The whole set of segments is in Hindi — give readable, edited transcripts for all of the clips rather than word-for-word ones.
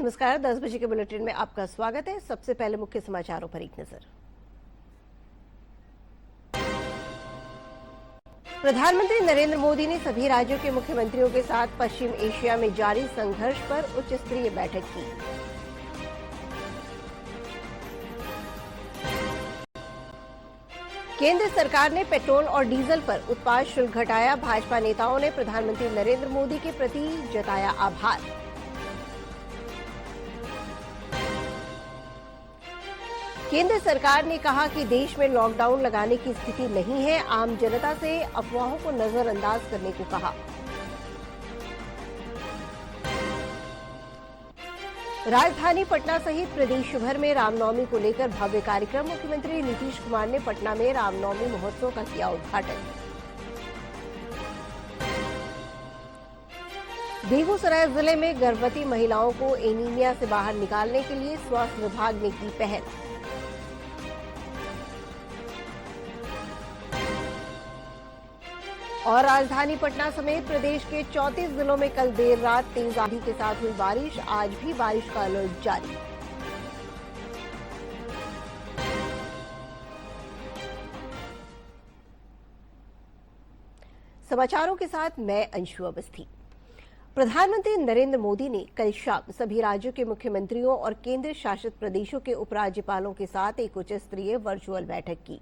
नमस्कार, 10 बजे के बुलेटिन में आपका स्वागत है। सबसे पहले मुख्य समाचारों पर एक नजर। प्रधानमंत्री नरेंद्र मोदी ने सभी राज्यों के मुख्यमंत्रियों के साथ पश्चिम एशिया में जारी संघर्ष पर उच्च स्तरीय बैठक की। केंद्र सरकार ने पेट्रोल और डीजल पर उत्पाद शुल्क घटाया। भाजपा नेताओं ने प्रधानमंत्री नरेंद्र मोदी के प्रति जताया आभार। केंद्र सरकार ने कहा कि देश में लॉकडाउन लगाने की स्थिति नहीं है। आम जनता से अफवाहों को नजरअंदाज करने को कहा। राजधानी पटना सहित प्रदेश भर में रामनवमी को लेकर भव्य कार्यक्रम। मुख्यमंत्री नीतीश कुमार ने पटना में रामनवमी महोत्सव का किया उद्घाटन। बेगूसराय जिले में गर्भवती महिलाओं को एनीमिया से बाहर निकालने के लिए स्वास्थ्य विभाग ने की पहल। और राजधानी पटना समेत प्रदेश के 34 जिलों में कल देर रात तेज आंधी के साथ हुई बारिश। आज भी बारिश का अलर्ट जारी। समाचारों के साथ मैं अंशु अवस्थी। प्रधानमंत्री नरेंद्र मोदी ने कल शाम सभी राज्यों के मुख्यमंत्रियों और केंद्र शासित प्रदेशों के उपराज्यपालों के साथ एक उच्च स्तरीय वर्चुअल बैठक की।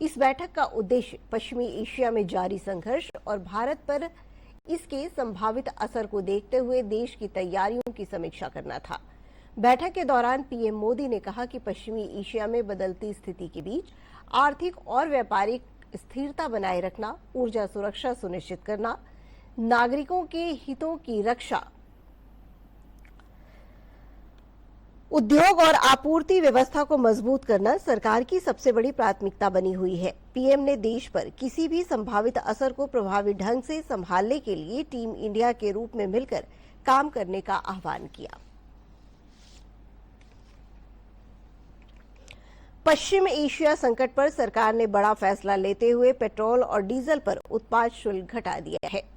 इस बैठक का उद्देश्य पश्चिमी एशिया में जारी संघर्ष और भारत पर इसके संभावित असर को देखते हुए देश की तैयारियों की समीक्षा करना था। बैठक के दौरान पीएम मोदी ने कहा कि पश्चिमी एशिया में बदलती स्थिति के बीच आर्थिक और व्यापारिक स्थिरता बनाए रखना, ऊर्जा सुरक्षा सुनिश्चित करना, नागरिकों के हितों की रक्षा, उद्योग और आपूर्ति व्यवस्था को मजबूत करना सरकार की सबसे बड़ी प्राथमिकता बनी हुई है। पीएम ने देश पर किसी भी संभावित असर को प्रभावी ढंग से संभालने के लिए टीम इंडिया के रूप में मिलकर काम करने का आह्वान किया। पश्चिम एशिया संकट पर सरकार ने बड़ा फैसला लेते हुए पेट्रोल और डीजल पर उत्पाद शुल्क घटा दिया है।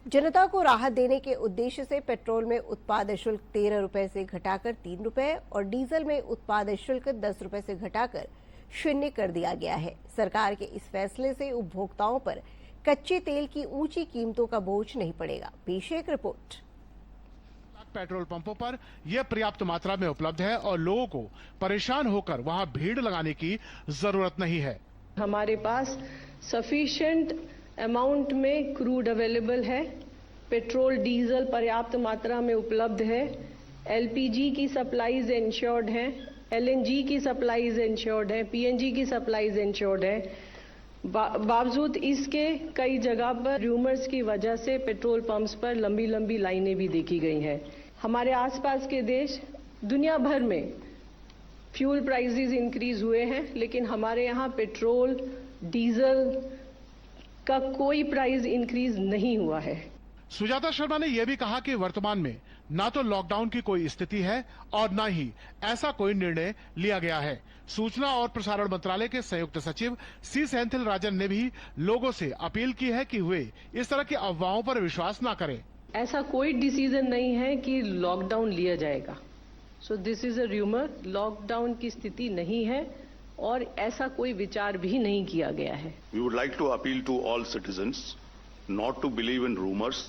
जनता को राहत देने के उद्देश्य से पेट्रोल में उत्पाद शुल्क 13 रुपए से घटाकर 3 रुपए और डीजल में उत्पाद शुल्क 10 रुपए से घटाकर 0 कर दिया गया है। सरकार के इस फैसले से उपभोक्ताओं पर कच्चे तेल की ऊंची कीमतों का बोझ नहीं पड़ेगा। पेश एक रिपोर्ट। पेट्रोल पंपों पर यह पर्याप्त मात्रा में उपलब्ध है और लोगों को परेशान होकर वहां भीड़ लगाने की जरूरत नहीं है। हमारे पास सफिशिएंट अमाउंट में क्रूड अवेलेबल है, पेट्रोल डीजल पर्याप्त मात्रा में उपलब्ध है, एलपीजी की सप्लाईज इंश्योर्ड हैं, एलएनजी की सप्लाईज इंश्योर्ड है, पीएनजी की सप्लाईज इंश्योर्ड है। बावजूद इसके कई जगह पर रूमर्स की वजह से पेट्रोल पंप्स पर लंबी लंबी लाइनें भी देखी गई हैं। हमारे आसपास के देश दुनिया भर में फ्यूल प्राइसेस इंक्रीज हुए हैं, लेकिन हमारे यहाँ पेट्रोल डीजल का कोई प्राइस इंक्रीज नहीं हुआ है। सुजाता शर्मा ने यह भी कहा कि वर्तमान में ना तो लॉकडाउन की कोई स्थिति है और न ही ऐसा कोई निर्णय लिया गया है। सूचना और प्रसारण मंत्रालय के संयुक्त सचिव सी सेंथिल राजन ने भी लोगों से अपील की है कि वे इस तरह की अफवाहों पर विश्वास न करें। ऐसा कोई डिसीजन नहीं है कि लॉकडाउन लिया जाएगा। So this is a rumour. Lockdown की स्थिति नहीं है और ऐसा कोई विचार भी नहीं किया गया है। We would like to appeal to all citizens not to believe in rumors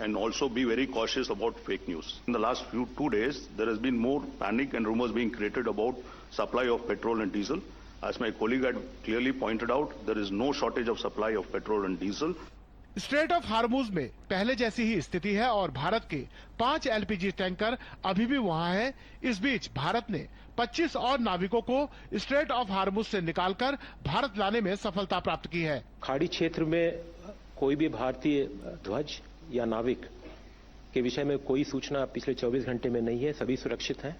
and also be very cautious about fake news. In the last 2 days, there has been more panic and rumors being created about supply of petrol and diesel. As my colleague had clearly pointed out, there is no shortage of supply of petrol and diesel. Straight of Hormuz में पहले जैसी ही स्थिति है और भारत के 5 एलपीजी टैंकर अभी भी वहां हैं। इस बीच भारत ने 25 और नाविकों को स्ट्रेट ऑफ हार्मुज से निकालकर भारत लाने में सफलता प्राप्त की है। खाड़ी क्षेत्र में कोई भी भारतीय ध्वज या नाविक के विषय में कोई सूचना पिछले 24 घंटे में नहीं है। सभी सुरक्षित हैं।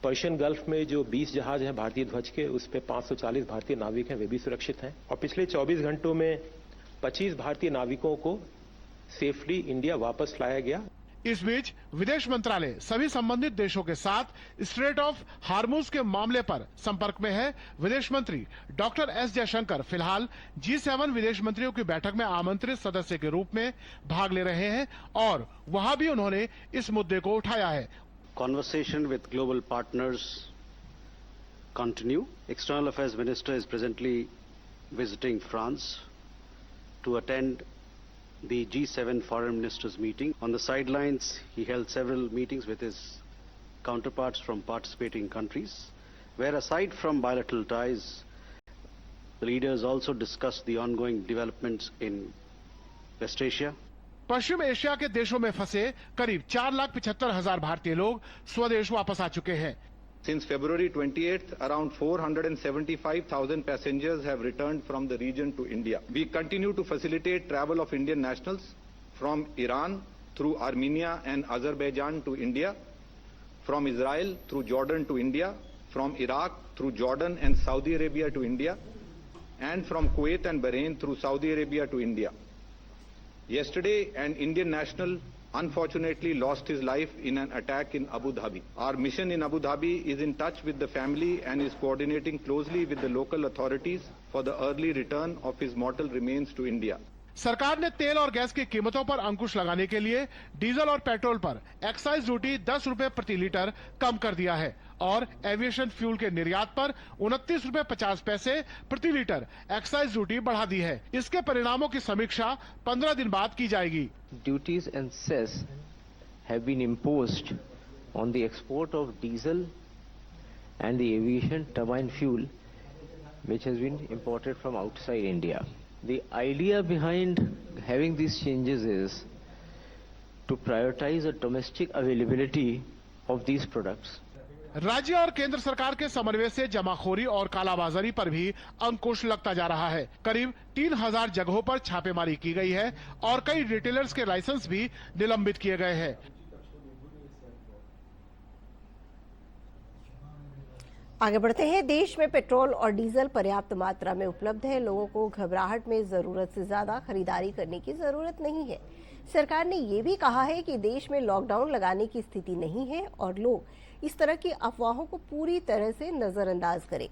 पर्शियन गल्फ में जो 20 जहाज हैं भारतीय ध्वज के, उस पे 540 भारतीय नाविक हैं, वे भी सुरक्षित हैं। और पिछले 24 घंटों में 25 भारतीय नाविकों को सेफली इंडिया वापस लाया गया। इस बीच विदेश मंत्रालय सभी संबंधित देशों के साथ स्ट्रेट ऑफ हार्मुज के मामले पर संपर्क में है। विदेश मंत्री डॉक्टर एस जयशंकर फिलहाल G7 विदेश मंत्रियों की बैठक में आमंत्रित सदस्य के रूप में भाग ले रहे हैं और वहां भी उन्होंने इस मुद्दे को उठाया है। Conversation with global partners continue. External Affairs Minister is presently visiting France to attend the G7 Foreign Ministers meeting. On the sidelines, he held several meetings with his counterparts from participating countries, where aside from bilateral ties, the leaders also discussed the ongoing developments in West Asia. Paschim Asia के देशों में फंसे करीब 4,75,000 भारतीय लोग स्वदेश वापस आ चुके हैं। Since February 28th, around 475,000 passengers have returned from the region to India. We continue to facilitate travel of Indian nationals from Iran through Armenia and Azerbaijan to India, from Israel through Jordan to India, from Iraq through Jordan and Saudi Arabia to India, and from Kuwait and Bahrain through Saudi Arabia to India. Yesterday, an Indian national unfortunately lost his life in an attack in Abu Dhabi. Our mission in Abu Dhabi is in touch with the family and is coordinating closely with the local authorities for the early return of his mortal remains to India. सरकार ने तेल और गैस की कीमतों पर अंकुश लगाने के लिए डीजल और पेट्रोल पर एक्साइज ड्यूटी 10 रुपए प्रति लीटर कम कर दिया है और एविएशन फ्यूल के निर्यात पर 29 रुपए 50 पैसे प्रति लीटर एक्साइज ड्यूटी बढ़ा दी है। इसके परिणामों की समीक्षा 15 दिन बाद की जाएगी। Duties and cess have been imposed on the export of diesel and the aviation turbine fuel which has been imported from outside India. The idea behind having these changes is to prioritize the domestic availability of these products. राज्य और केंद्र सरकार के समन्वय से जमाखोरी और कालाबाजारी पर भी अंकुश लगता जा रहा है। करीब 3,000 जगहों पर छापेमारी की गई है और कई रिटेलर्स के लाइसेंस भी निलंबित किए गए हैं। आगे बढ़ते हैं। देश में पेट्रोल और डीजल पर्याप्त मात्रा में उपलब्ध है। लोगों को घबराहट में जरूरत से ज्यादा खरीदारी करने की जरूरत नहीं है। सरकार ने ये भी कहा है कि देश में लॉकडाउन लगाने की स्थिति नहीं है और लोग इस तरह की अफवाहों को पूरी तरह से नजरअंदाज करें।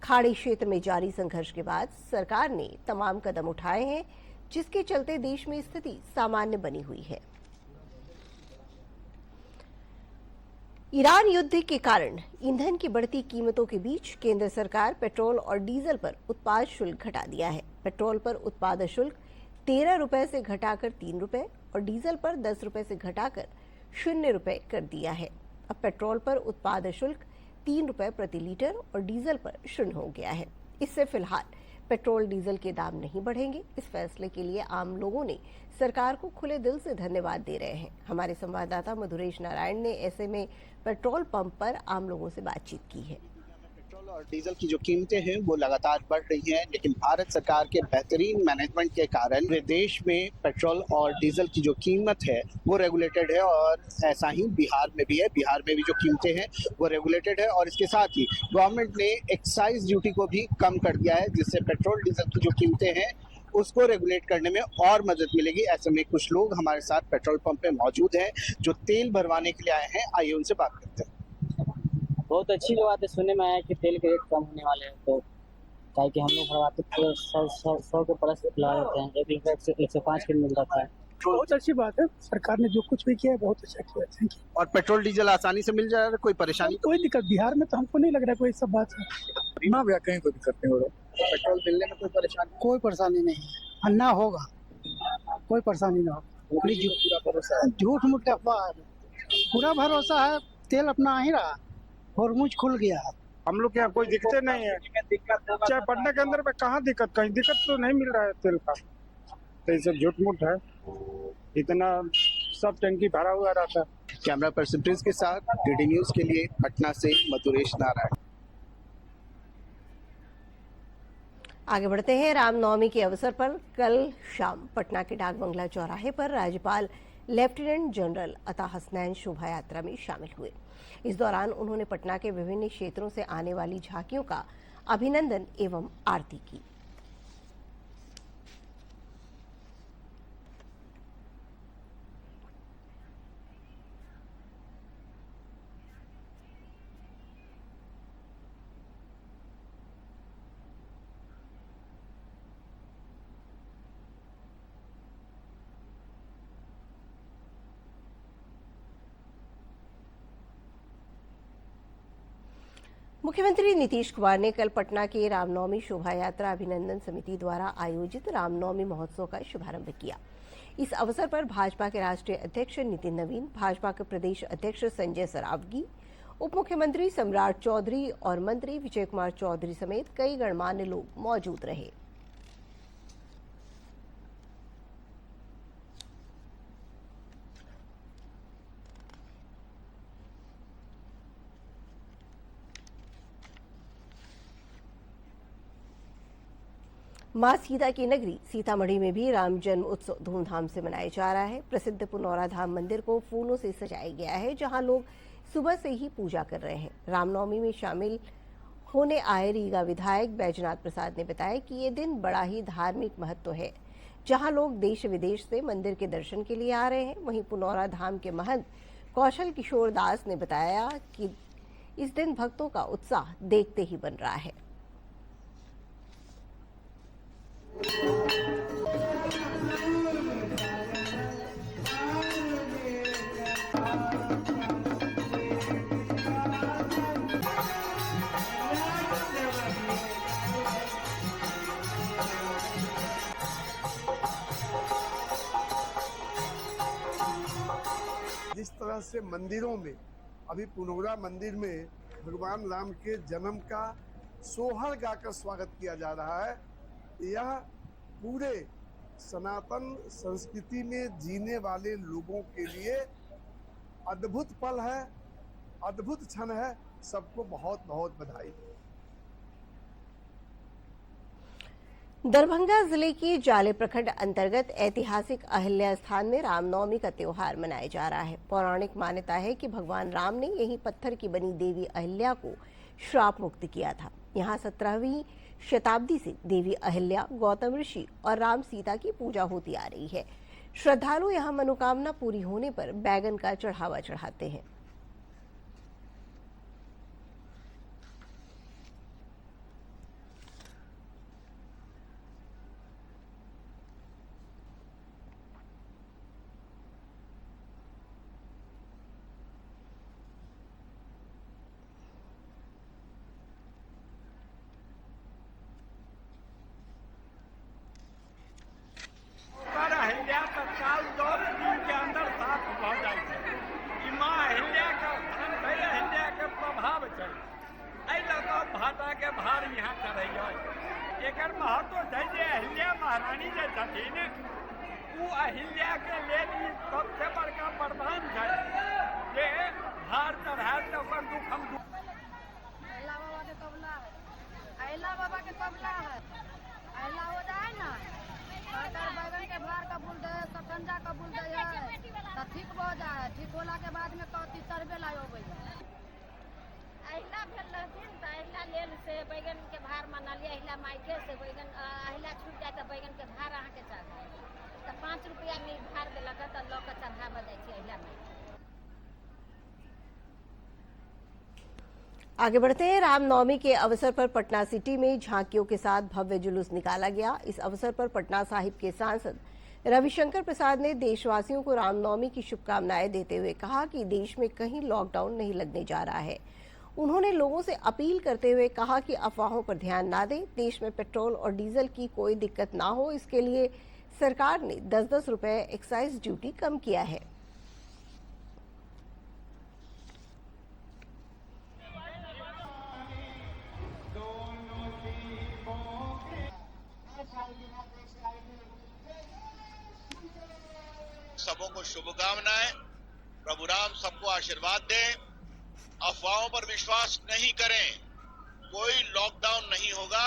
खाड़ी क्षेत्र में जारी संघर्ष के बाद सरकार ने तमाम कदम उठाए हैं, जिसके चलते देश में स्थिति सामान्य बनी हुई है। ईरान युद्ध के कारण ईंधन की बढ़ती कीमतों के बीच केंद्र सरकार पेट्रोल और डीजल पर उत्पाद शुल्क घटा दिया है। पेट्रोल पर उत्पाद शुल्क 13 रुपए से घटाकर 3 रुपए और डीजल पर 10 रुपए से घटाकर 0 रुपए कर दिया है। अब पेट्रोल पर उत्पाद शुल्क 3 रुपए प्रति लीटर और डीजल पर 0 हो गया है। इससे फिलहाल पेट्रोल डीजल के दाम नहीं बढ़ेंगे। इस फैसले के लिए आम लोगों ने सरकार को खुले दिल से धन्यवाद दे रहे हैं। हमारे संवाददाता मधुरेश नारायण ने ऐसे में पेट्रोल पंप पर आम लोगों से बातचीत की है। पेट्रोल और डीजल की जो कीमतें हैं वो लगातार बढ़ रही हैं, लेकिन भारत सरकार के बेहतरीन मैनेजमेंट के कारण पूरे देश में पेट्रोल और डीजल की जो कीमत है वो रेगुलेटेड है और ऐसा ही बिहार में भी है। बिहार में भी जो कीमतें हैं वो रेगुलेटेड है और इसके साथ ही गवर्नमेंट ने एक्साइज ड्यूटी को भी कम कर दिया है, जिससे पेट्रोल डीजल की जो कीमतें हैं उसको रेगुलेट करने में और मदद मिलेगी। ऐसे में कुछ लोग हमारे साथ पेट्रोल पंप पे मौजूद हैं जो तेल भरवाने के लिए आए हैं। आइए उनसे बात करते हैं। बहुत अच्छी बात है, सुनने में आया कि तेल के रेट कम होने वाले हैं, तो क्या कि हम लोग भरवाते तो 100 के प्लस लगा देते हैं। 1 लीटर 105 के मिल जाता है। बहुत अच्छी बात है, सरकार ने जो कुछ भी किया है बहुत अच्छा किया है। Thank you. और पेट्रोल डीजल आसानी से मिल जा रहा है, कोई परेशानी? कोई दिक्कत बिहार में तो हमको नहीं लग रहा है कोई सब बात है। बीमा भी कहीं कोई दिक्कत नहीं हो रहा। पेट्रोल मिलने में कोई परेशानी? कोई परेशानी नहीं है, ना होगा, कोई परेशानी ना होगा। पूरा भरोसा है? झूठ मूठ का अफवाह है, पूरा भरोसा है। तेल अपना आ ही रहा और मुझ खुल गया। हम लोग के यहाँ कोई दिक्कत नहीं है। चाहे पटना के अंदर में कहाँ दिक्कत, कहीं दिक्कत तो नहीं मिल रहा है तेल का। तो ये सब झूठ मूठ है, इतना सब टंकी भरा हुआ रहता है। कैमरा पर्सन प्रिंस के साथ डीडी न्यूज के लिए पटना से मधुरेश नारायण। आगे बढ़ते हैं। रामनवमी के अवसर पर कल शाम पटना के डाक बंगला चौराहे पर राज्यपाल लेफ्टिनेंट जनरल अता हसनैन शोभा यात्रा में शामिल हुए। इस दौरान उन्होंने पटना के विभिन्न क्षेत्रों से आने वाली झांकियों का अभिनंदन एवं आरती की। मुख्यमंत्री नीतीश कुमार ने कल पटना के रामनवमी शोभा यात्रा अभिनंदन समिति द्वारा आयोजित रामनवमी महोत्सव का शुभारंभ किया। इस अवसर पर भाजपा के राष्ट्रीय अध्यक्ष नितिन नवीन, भाजपा के प्रदेश अध्यक्ष संजय सरावगी, उप मुख्यमंत्री सम्राट चौधरी और मंत्री विजय कुमार चौधरी समेत कई गणमान्य लोग मौजूद रहे। मां सीता की नगरी सीतामढ़ी में भी राम जन्म उत्सव धूमधाम से मनाया जा रहा है। प्रसिद्ध पुनौरा धाम मंदिर को फूलों से सजाया गया है, जहां लोग सुबह से ही पूजा कर रहे हैं। रामनवमी में शामिल होने आए रीगा विधायक बैजनाथ प्रसाद ने बताया कि ये दिन बड़ा ही धार्मिक महत्व है, जहां लोग देश विदेश से मंदिर के दर्शन के लिए आ रहे हैं। वहीं पुनौरा धाम के महंत कौशल किशोर दास ने बताया कि इस दिन भक्तों का उत्साह देखते ही बन रहा है। जिस तरह से मंदिरों में अभी पुनौरा मंदिर में भगवान राम के जन्म का सोहर गाकर स्वागत किया जा रहा है, यह पूरे सनातन संस्कृति में जीने वाले लोगों के लिए अद्भुत पल है, अद्भुत क्षण है। सबको बहुत बहुत बधाई। दरभंगा जिले के जाले प्रखंड अंतर्गत ऐतिहासिक अहिल्या स्थान में रामनवमी का त्योहार मनाया जा रहा है। पौराणिक मान्यता है कि भगवान राम ने यहीं पत्थर की बनी देवी अहिल्या को श्राप मुक्त किया था। यहाँ 17वीं शताब्दी से देवी अहिल्या, गौतम ऋषि और राम सीता की पूजा होती आ रही है। श्रद्धालु यहाँ मनोकामना पूरी होने पर बैगन का चढ़ावा चढ़ाते हैं। महत्व अहिल्या महारानी जे छथिन उ अहिल्या के लेल सबसे बड़का वरदान है जे भार चढ़ाए तो ओकर दुख हम अहिल्या बाबा के कबला है, अहिल्या बाबा के कबला है। अहिल्या हो जाए ना अगर बैगन के भार कबूल दे, सतंजा कबूल दे तो ठीक हो जाए। ठीक होला के बाद में कथी चढ़बे ला हो अहिल्या भेल रहथिन तो अहिल्या लेल से बैगन के भार मनालिए। अहिल्या मायके से बैगन अहिल्या छूट जाए तो बैगन के भार अहाँ के चढ़ाए तो 5 रुपया में भार देलक तो लऽ के चढ़ावा जाए छै अहिल्या माई। आगे बढ़ते हैं। रामनवमी के अवसर पर पटना सिटी में झांकियों के साथ भव्य जुलूस निकाला गया। इस अवसर पर पटना साहिब के सांसद रविशंकर प्रसाद ने देशवासियों को रामनवमी की शुभकामनाएं देते हुए कहा कि देश में कहीं लॉकडाउन नहीं लगने जा रहा है। उन्होंने लोगों से अपील करते हुए कहा कि अफवाहों पर ध्यान ना दें। देश में पेट्रोल और डीजल की कोई दिक्कत ना हो, इसके लिए सरकार ने 10-10 रुपए एक्साइज ड्यूटी कम किया है। सबों को शुभकामनाएं। प्रभु राम सबको आशीर्वाद दें। अफवाहों पर विश्वास नहीं करें। कोई लॉकडाउन नहीं होगा।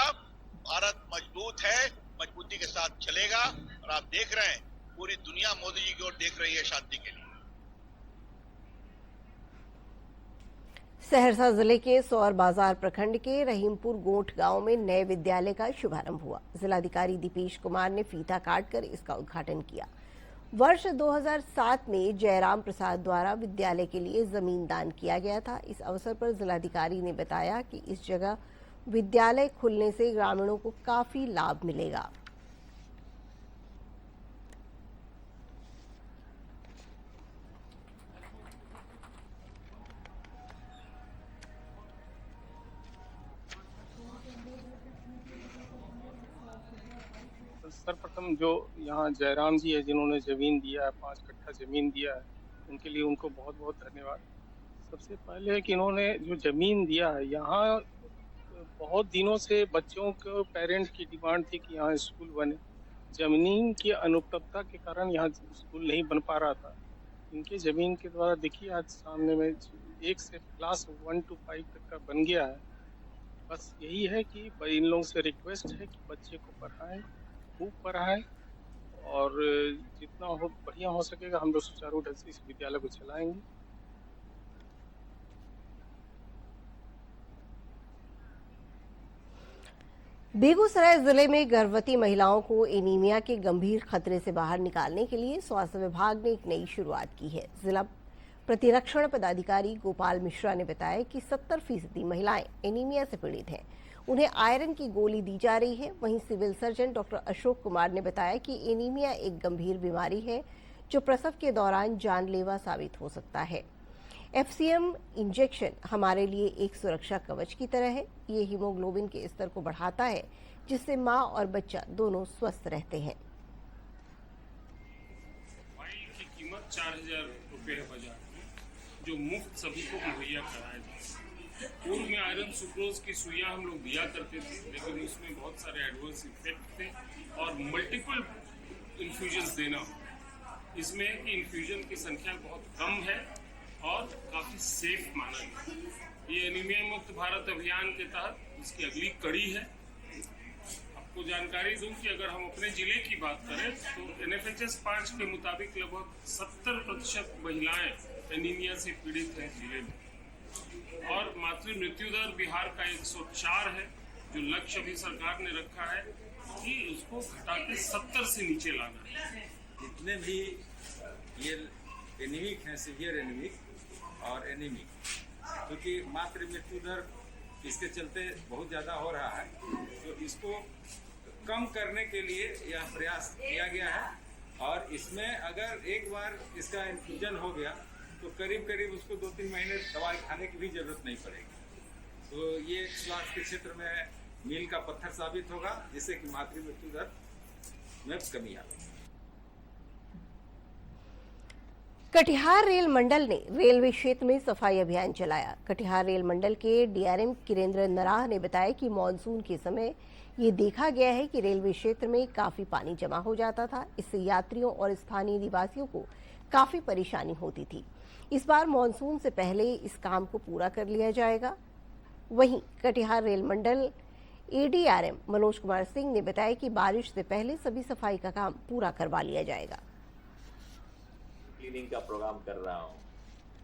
भारत मजबूत है, मजबूती के साथ चलेगा। और आप देख रहे हैं पूरी दुनिया मोदी जी की ओर देख रही है शांति के लिए। सहरसा जिले के सौर बाजार प्रखंड के रहीमपुर गोठ गांव में नए विद्यालय का शुभारंभ हुआ। जिलाधिकारी दीपेश कुमार ने फीता काटकर इसका उद्घाटन किया। वर्ष 2007 में जयराम प्रसाद द्वारा विद्यालय के लिए जमीन दान किया गया था। इस अवसर पर जिलाधिकारी ने बताया कि इस जगह विद्यालय खुलने से ग्रामीणों को काफी लाभ मिलेगा। सर्वप्रथम जो यहाँ जयराम जी है जिन्होंने ज़मीन दिया है, 5 कट्ठा ज़मीन दिया है, उनके लिए उनको बहुत बहुत धन्यवाद। सबसे पहले कि इन्होंने जो ज़मीन दिया है, यहाँ बहुत दिनों से बच्चों को पेरेंट्स की डिमांड थी कि यहाँ स्कूल बने। ज़मीन की अनुपलब्धता के कारण यहाँ स्कूल नहीं बन पा रहा था। इनके ज़मीन के द्वारा देखिए आज सामने में 1 से क्लास 1 to 5 तक का बन गया है। बस यही है कि इन लोगों से रिक्वेस्ट है कि बच्चे को पढ़ाएं, खूब पढ़ाएं और जितना हो बढ़िया हो सकेगा हम लोग सुचारू ढंग से इस विद्यालय को चलाएंगे। बेगूसराय जिले में गर्भवती महिलाओं को एनीमिया के गंभीर खतरे से बाहर निकालने के लिए स्वास्थ्य विभाग ने एक नई शुरुआत की है। जिला प्रतिरक्षण पदाधिकारी गोपाल मिश्रा ने बताया कि 70% महिलाएं एनीमिया से पीड़ित हैं। उन्हें आयरन की गोली दी जा रही है। वहीं civil surgeon doctor Ashok Kumar ने बताया कि एनीमिया एक गंभीर बीमारी है जो प्रसव के दौरान जानलेवा साबित हो सकता है। FCM इंजेक्शन हमारे लिए एक सुरक्षा कवच की तरह है। ये हीमोग्लोबिन के स्तर को बढ़ाता है जिससे माँ और बच्चा दोनों स्वस्थ रहते हैं। दवाई की कीमत 4000 रुपये है बाजार में, जो मुफ्त सभी को मुहैया कराया जाए। पूर्व में आयरन सुक्रोज की सुइयां हम लोग दिया करते थे, लेकिन उसमें बहुत सारे एडवर्स इफेक्ट थे और मल्टीपल इन्फ्यूजन देना, इसमें कि इन्फ्यूजन की संख्या बहुत कम है और काफी सेफ माना गया। ये एनीमिया मुक्त भारत अभियान के तहत इसकी अगली कड़ी है। आपको जानकारी दूं कि अगर हम अपने जिले की बात करें तो NFHS 5 के मुताबिक लगभग 70% महिलाएं एनीमिया से पीड़ित हैं जिले में और मातृ मृत्यु दर बिहार का 104 है, जो लक्ष्य अभी सरकार ने रखा है कि उसको घटा के 70 से नीचे लाना है। जितने भी ये एनीमिक हैं, सीवियर एनीमिक और एनीमिक, क्योंकि मातृ मृत्यु दर इसके चलते बहुत ज़्यादा हो रहा है, तो इसको कम करने के लिए यह प्रयास किया गया है। और इसमें अगर एक बार इसका इन्फ्यूजन हो गया तो करीब करीब उसको 2-3 महीने दवाई खाने की भी जरूरत नहीं पड़ेगी। तो ये स्वास्थ्य के क्षेत्र में मील का पत्थर साबित होगा, जिससे कि मातृ मृत्यु दर में कमी आएगी। कटिहार रेल मंडल ने रेलवे क्षेत्र में सफाई अभियान चलाया। कटिहार रेल मंडल के DRM किरेंद्र नराह ने बताया कि मानसून के समय ये देखा गया है कि रेलवे क्षेत्र में काफी पानी जमा हो जाता था। इससे यात्रियों और स्थानीय निवासियों को काफी परेशानी होती थी। इस बार मानसून से पहले इस काम को पूरा कर लिया जाएगा। वहीं कटिहार रेल मंडल ADRM मनोज कुमार सिंह ने बताया कि बारिश से पहले सभी सफाई का काम पूरा करवा लिया जाएगा। क्लीनिंग का प्रोग्राम कर रहा हूँ,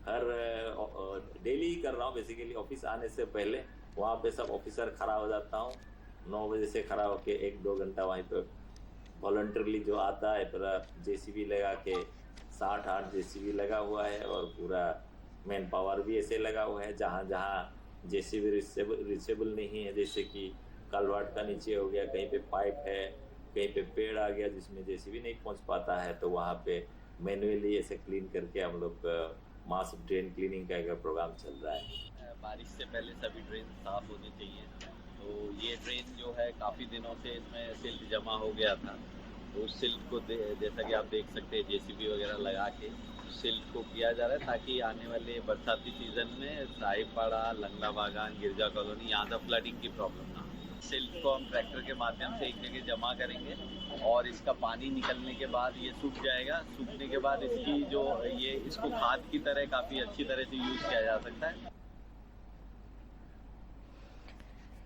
हर डेली ही कर रहा हूँ। बेसिकली ऑफिस आने से पहले वहाँ पे सब ऑफिसर खड़ा हो जाता हूँ, 9 बजे से खड़ा होके 1-2 घंटा वहीं पे वॉलंटरली जो आता है पूरा JCB लगा के 60-8 JCB लगा हुआ है और पूरा मैन पावर भी ऐसे लगा हुआ है। जहाँ जहाँ JCB रिचेबल नहीं है, जैसे कि कलवर्ट का नीचे हो गया, कहीं पे पाइप है, कहीं पे पेड़ आ गया जिसमें JCB नहीं पहुँच पाता है, तो वहाँ पे मैनुअली ऐसे क्लीन करके हम लोग मास ड्रेन क्लीनिंग का एक प्रोग्राम चल रहा है। बारिश से पहले सभी ड्रेन साफ होने चाहिए। तो ये ड्रेन जो है काफ़ी दिनों से इसमें सिल्ट जमा हो गया था, तो उस सिल्ट को जैसा कि आप देख सकते हैं JCB वगैरह लगा के उस सिल्ट को किया जा रहा है, ताकि आने वाले बरसाती सीजन में साहिबपाड़ा, लंगड़ा बागान, गिरजा कॉलोनी यहाँ से फ्लडिंग की प्रॉब्लम ना हो। सिल्ट को हम ट्रैक्टर के माध्यम से एक जगह जमा करेंगे और इसका पानी निकलने के बाद ये सूख जाएगा। सूखने के बाद इसकी जो ये इसको खाद की तरह काफ़ी अच्छी तरह से यूज किया जा सकता है।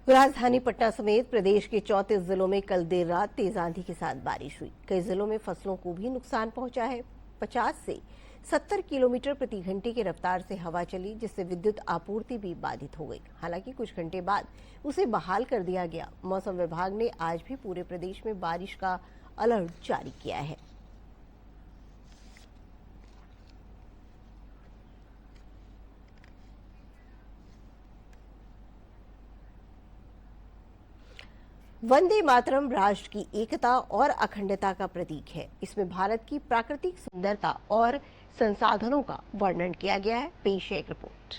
राजधानी पटना समेत प्रदेश के 34 जिलों में कल देर रात तेज आंधी के साथ बारिश हुई। कई जिलों में फसलों को भी नुकसान पहुंचा है। 50 से 70 किलोमीटर प्रति घंटे की रफ्तार से हवा चली, जिससे विद्युत आपूर्ति भी बाधित हो गई। हालांकि कुछ घंटे बाद उसे बहाल कर दिया गया। मौसम विभाग ने आज भी पूरे प्रदेश में बारिश का अलर्ट जारी किया है। वंदे मातरम राष्ट्र की एकता और अखंडता का प्रतीक है। इसमें भारत की प्राकृतिक सुंदरता और संसाधनों का वर्णन किया गया है। पेश है एक रिपोर्ट।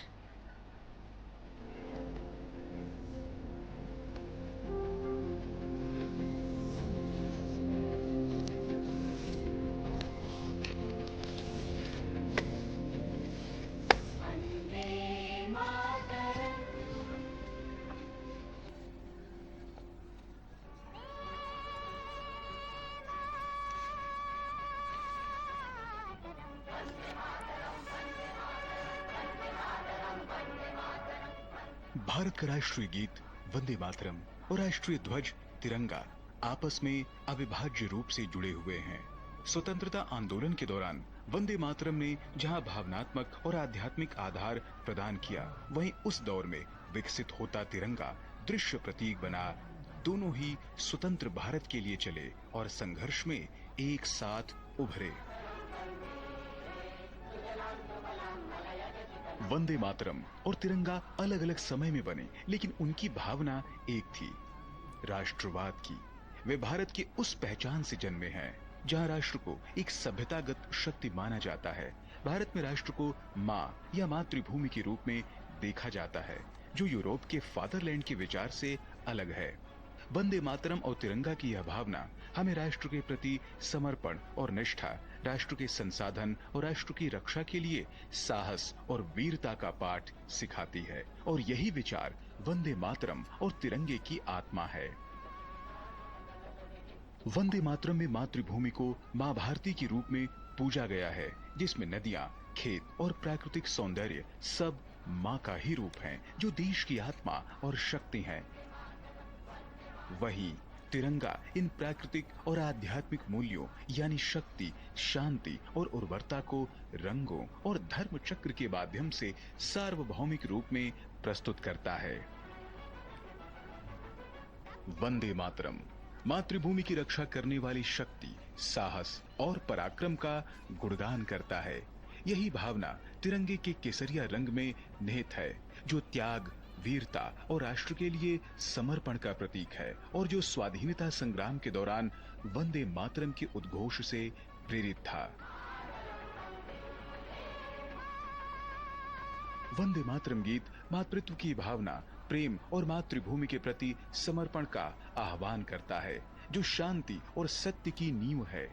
भारत का राष्ट्रीय गीत वंदे मातरम और राष्ट्रीय ध्वज तिरंगा आपस में अविभाज्य रूप से जुड़े हुए हैं। स्वतंत्रता आंदोलन के दौरान वंदे मातरम ने जहां भावनात्मक और आध्यात्मिक आधार प्रदान किया, वहीं उस दौर में विकसित होता तिरंगा दृश्य प्रतीक बना। दोनों ही स्वतंत्र भारत के लिए चले और संघर्ष में एक साथ उभरे। वंदे मातरम और तिरंगा अलग अलग समय में बने, लेकिन उनकी भावना एक थी, राष्ट्रवाद की। वे भारत की उस पहचान से जन्मे हैं जहां राष्ट्र को एक सभ्यतागत शक्ति माना जाता है। भारत में राष्ट्र को मां या मातृभूमि के रूप में देखा जाता है, जो यूरोप के फादरलैंड के विचार से अलग है। वंदे मातरम और तिरंगा की यह भावना हमें राष्ट्र के प्रति समर्पण और निष्ठा, राष्ट्र के संसाधन और राष्ट्र की रक्षा के लिए साहस और वीरता का पाठ सिखाती है। और यही विचार वंदे मातरम और तिरंगे की आत्मा है। वंदे मातरम में मातृभूमि को मां भारती के रूप में पूजा गया है, जिसमें नदियां, खेत और प्राकृतिक सौंदर्य सब मां का ही रूप हैं, जो देश की आत्मा और शक्ति हैं। वहीं तिरंगा इन प्राकृतिक और आध्यात्मिक मूल्यों यानी शक्ति, शांति और उर्वरता को रंगों और धर्म चक्र के माध्यम से सार्वभौमिक रूप में प्रस्तुत करता है। वंदे मातरम मातृभूमि की रक्षा करने वाली शक्ति, साहस और पराक्रम का गुणगान करता है। यही भावना तिरंगे के केसरिया रंग में निहित है, जो त्याग, वीरता और राष्ट्र के लिए समर्पण का प्रतीक है और जो स्वाधीनता संग्राम के दौरान वंदे मातरम के उद्घोष से प्रेरित था। वंदे मातरम गीत मातृत्व की भावना, प्रेम और मातृभूमि के प्रति समर्पण का आह्वान करता है, जो शांति और सत्य की नींव है।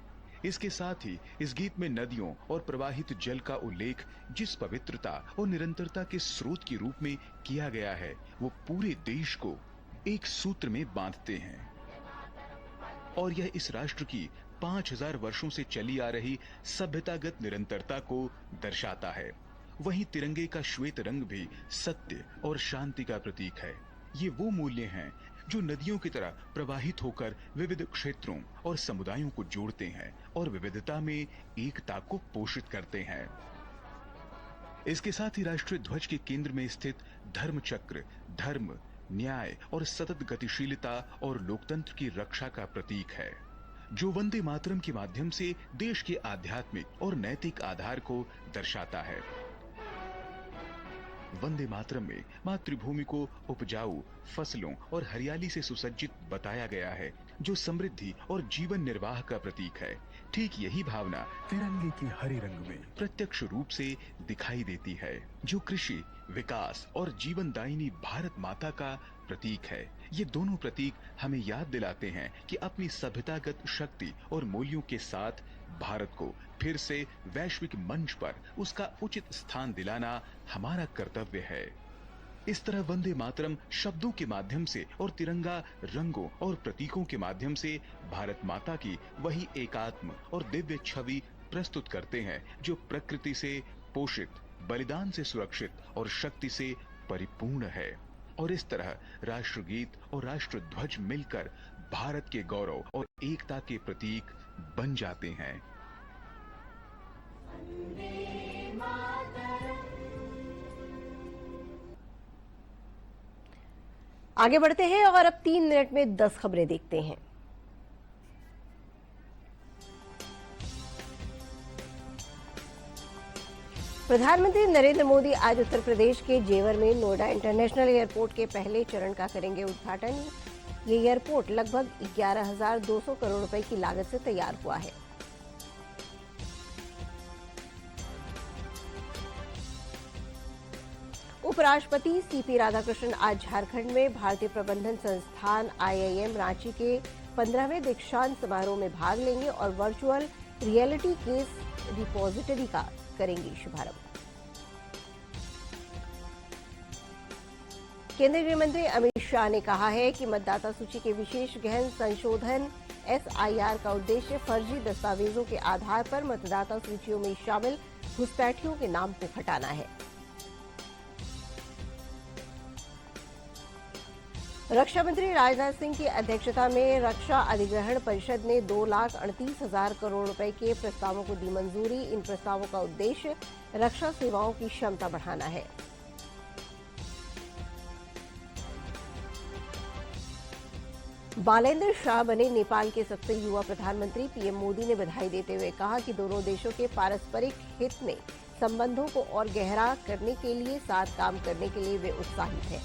इसके साथ ही इस गीत में नदियों और प्रवाहित जल का उल्लेख, जिस पवित्रता और निरंतरता के स्रोत के रूप में किया गया है, वो पूरे देश को एक सूत्र में बांधते हैं। और यह इस राष्ट्र की 5000 वर्षों से चली आ रही सभ्यतागत निरंतरता को दर्शाता है। वहीं तिरंगे का श्वेत रंग भी सत्य और शांति का प्रतीक है। ये वो मूल्य हैं जो नदियों की तरह प्रवाहित होकर विविध क्षेत्रों और समुदायों को जोड़ते हैं और विविधता में एकता को पोषित करते हैं। इसके साथ ही राष्ट्रीय ध्वज के केंद्र में स्थित धर्म चक्र धर्म, न्याय और सतत गतिशीलता और लोकतंत्र की रक्षा का प्रतीक है, जो वंदे मातरम के माध्यम से देश के आध्यात्मिक और नैतिक आधार को दर्शाता है। वंदे मातरम में मातृभूमि को उपजाऊ फसलों और हरियाली से सुसज्जित बताया गया है, जो समृद्धि और जीवन निर्वाह का प्रतीक है। ठीक यही भावना तिरंगे के हरे रंग में प्रत्यक्ष रूप से दिखाई देती है, जो कृषि, विकास और जीवनदायिनी भारत माता का प्रतीक है। ये दोनों प्रतीक हमें याद दिलाते हैं कि अपनी सभ्यतागत शक्ति और मूल्यों के साथ भारत को फिर से वैश्विक मंच पर उसका उचित स्थान दिलाना हमारा कर्तव्य है। इस तरह वंदे मातरम शब्दों के माध्यम से और तिरंगा रंगों और प्रतीकों के माध्यम से भारत माता की वही एकात्म और दिव्य छवि प्रस्तुत करते हैं, जो प्रकृति से पोषित, बलिदान से सुरक्षित और शक्ति से परिपूर्ण है। और इस तरह राष्ट्रगीत और राष्ट्र ध्वज मिलकर भारत के गौरव और एकता के प्रतीक बन जाते हैं। आगे बढ़ते हैं और अब 3 मिनट में 10 खबरें देखते हैं। प्रधानमंत्री नरेंद्र मोदी आज उत्तर प्रदेश के जेवर में नोएडा इंटरनेशनल एयरपोर्ट के पहले चरण का करेंगे उद्घाटन। ये एयरपोर्ट लगभग 11,200 करोड़ रुपए की लागत से तैयार हुआ है। उपराष्ट्रपति सीपी राधाकृष्णन आज झारखंड में भारतीय प्रबंधन संस्थान IIM रांची के 15वें दीक्षांत समारोह में भाग लेंगे और वर्चुअल रियलिटी केस रिपोजिटरी का करेंगे शुभारंभ। केंद्रीय गृह मंत्री अमित शाह ने कहा है कि मतदाता सूची के विशेष गहन संशोधन SIR का उद्देश्य फर्जी दस्तावेजों के आधार पर मतदाता सूचियों में शामिल घुसपैठियों के नाम को हटाना है। रक्षा मंत्री राजनाथ सिंह की अध्यक्षता में रक्षा अधिग्रहण परिषद ने 2,38,000 करोड़ रुपए के प्रस्तावों को दी मंजूरी। इन प्रस्तावों का उद्देश्य रक्षा सेवाओं की क्षमता बढ़ाना है। बालेंद्र शाह बने नेपाल के सबसे युवा प्रधानमंत्री। पीएम मोदी ने बधाई देते हुए कहा कि दोनों देशों के पारस्परिक हित में संबंधों को और गहरा करने के लिए साथ काम करने के लिए वे उत्साहित हैं।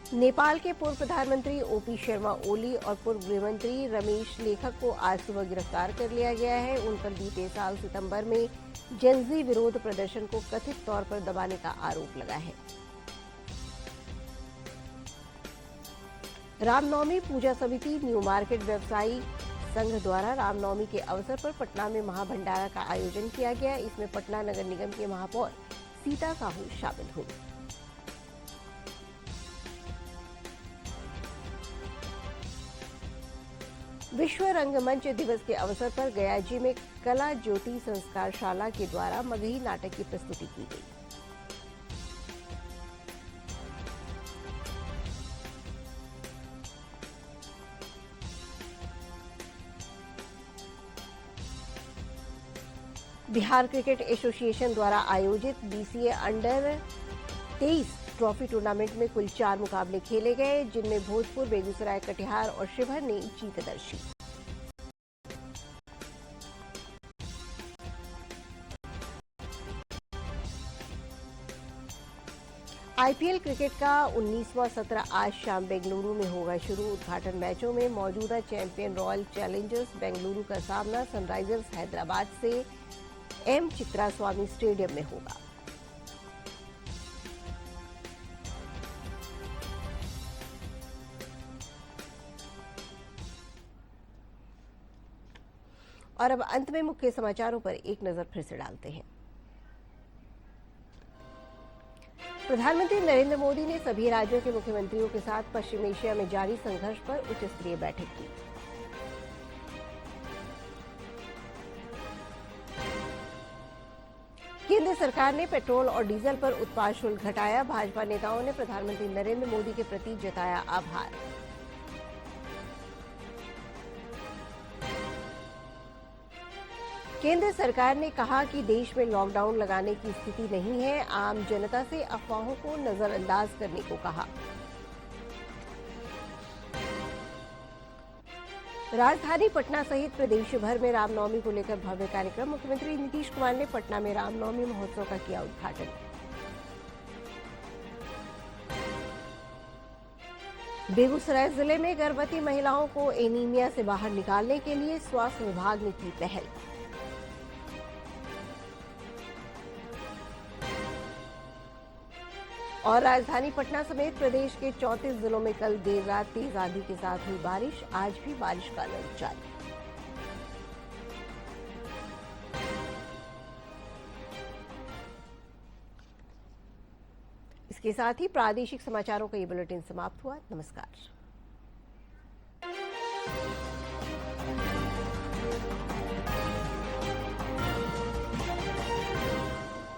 नेपाल के पूर्व प्रधानमंत्री ओपी शर्मा ओली और पूर्व गृहमंत्री रमेश लेखक को आज सुबह गिरफ्तार कर लिया गया है। उन पर बीते साल सितंबर में जेनजी विरोध प्रदर्शन को कथित तौर पर दबाने का आरोप लगा है। रामनवमी पूजा समिति न्यू मार्केट व्यवसायी संघ द्वारा रामनवमी के अवसर पर पटना में महाभंडारा का आयोजन किया गया। इसमें पटना नगर निगम के महापौर सीता साहू शामिल हुई। विश्व रंगमंच दिवस के अवसर पर गयाजी में कला ज्योति संस्कारशाला के द्वारा मगही नाटक की प्रस्तुति की गई। बिहार क्रिकेट एसोसिएशन द्वारा आयोजित बीसीए अंडर 23 ट्रॉफी टूर्नामेंट में कुल 4 मुकाबले खेले गए, जिनमें भोजपुर, बेगूसराय, कटिहार और शिवहर ने जीत दर्ज की। आईपीएल क्रिकेट का 19वां सत्र आज शाम बेंगलुरु में होगा शुरू। उद्घाटन मैचों में मौजूदा चैंपियन रॉयल चैलेंजर्स बेंगलुरु का सामना सनराइजर्स हैदराबाद से एम चित्रास्वामी स्टेडियम में होगा। और अब अंत में मुख्य समाचारों पर एक नजर फिर से डालते हैं। प्रधानमंत्री नरेंद्र मोदी ने सभी राज्यों के मुख्यमंत्रियों के साथ पश्चिम एशिया में जारी संघर्ष पर उच्च स्तरीय बैठक की। केंद्र सरकार ने पेट्रोल और डीजल पर उत्पाद शुल्क घटाया। भाजपा नेताओं ने प्रधानमंत्री नरेंद्र मोदी के प्रति जताया आभार। केंद्र सरकार ने कहा कि देश में लॉकडाउन लगाने की स्थिति नहीं है। आम जनता से अफवाहों को नजरअंदाज करने को कहा। राजधानी पटना सहित प्रदेश भर में रामनवमी को लेकर भव्य कार्यक्रम। मुख्यमंत्री नीतीश कुमार ने पटना में रामनवमी महोत्सव का किया उद्घाटन। बेगूसराय जिले में गर्भवती महिलाओं को एनीमिया से बाहर निकालने के लिए स्वास्थ्य विभाग ने की पहल। और राजधानी पटना समेत प्रदेश के 34 जिलों में कल देर रात तेज आंधी के साथ हुई बारिश। आज भी बारिश का दौर जारी। इसके साथ ही प्रादेशिक समाचारों का ये बुलेटिन समाप्त हुआ। नमस्कार।